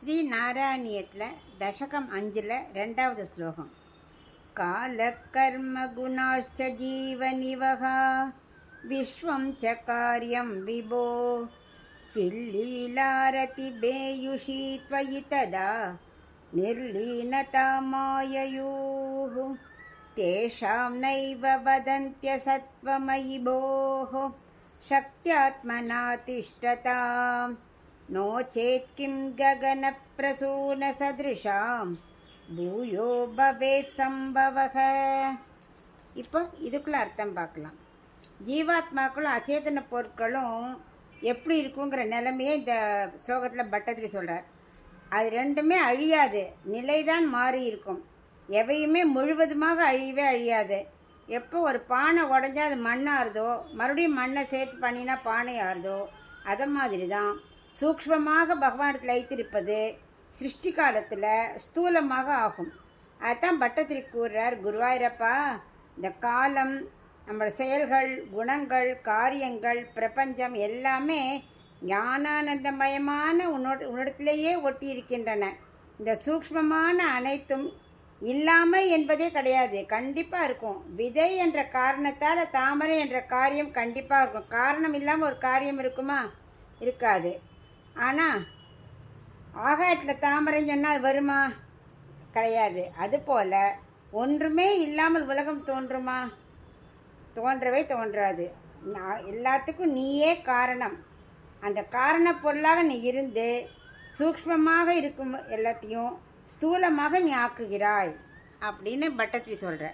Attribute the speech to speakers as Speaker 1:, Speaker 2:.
Speaker 1: ஸ்ரீ நாராயணியத்தில் தசகம் 5ல் 2வது ஸ்லோகம். கால கர்ம குணாஷ்ட ஜீவனிவகா விஸ்வம் ச காரியம் விபோ சில்லீலாரதி பேயுஷி த்வயி ததா நிர்லீனதா மாயயூஹ தேஷாம் நைவ வதந்த்ய சத்வமயி போஹ சக்த்யாத்மனா திஷ்டதாம் नो चेत् किं गगनप्रसूनसदृशां பூயோ பவேத் சம்பவக. இப்போ இதுக்குள்ள அர்த்தம் பார்க்கலாம். ஜீவாத்மாக்களும் அச்சேதன பொருட்களும் எப்படி இருக்குங்கிற நிலைமையே இந்த ஸ்லோகத்தில் பட்டத்திரி சொல்கிறார். அது ரெண்டுமே அழியாது, நிலைதான் மாறி இருக்கும். எவையுமே முழுவதுமாக அழியவே அழியாது. எப்போ ஒரு பானை உடஞ்சா அது மண்ணாறுதோ, மறுபடியும் மண்ணை சேர்த்து பண்ணினா பானை ஆறுதோ, அதை மாதிரி தான் சூக்ஷ்மமாக பகவானத்தில் வைத்திருப்பது சிருஷ்டி காலத்தில் ஸ்தூலமாக ஆகும். அதுதான் பட்டத்திரி கூறுறார். குருவாயிரப்பா, இந்த காலம், நம்ம செயல்கள், குணங்கள், காரியங்கள், பிரபஞ்சம் எல்லாமே ஞானானந்தமயமான உன்னிடத்திலேயே ஒட்டி இருக்கின்றன. இந்த சூக்ஷ்மமான அனைத்தும் இல்லாமை என்பதே கிடையாது, கண்டிப்பாக இருக்கும். விதை என்ற காரணத்தால் தாமரை என்ற காரியம் கண்டிப்பாக இருக்கும். காரணம் இல்லாமல் ஒரு காரியம் இருக்குமா? இருக்காது. ஆனால் ஆகாயத்தில் தாமரைன்னு சொன்னால் அது வருமா? கிடையாது. அதுபோல் ஒன்றுமே இல்லாமல் உலகம் தோன்றுமா? தோன்றவே தோன்றாது. எல்லாத்துக்கும் நீயே காரணம். அந்த காரண பொருளாக நீ இருந்து சூக்ஷ்மமாக இருக்கும் எல்லாத்தையும் ஸ்தூலமாக நீ ஆக்குகிறாய் அப்படின்னு பட்டத்திரி சொல்கிற.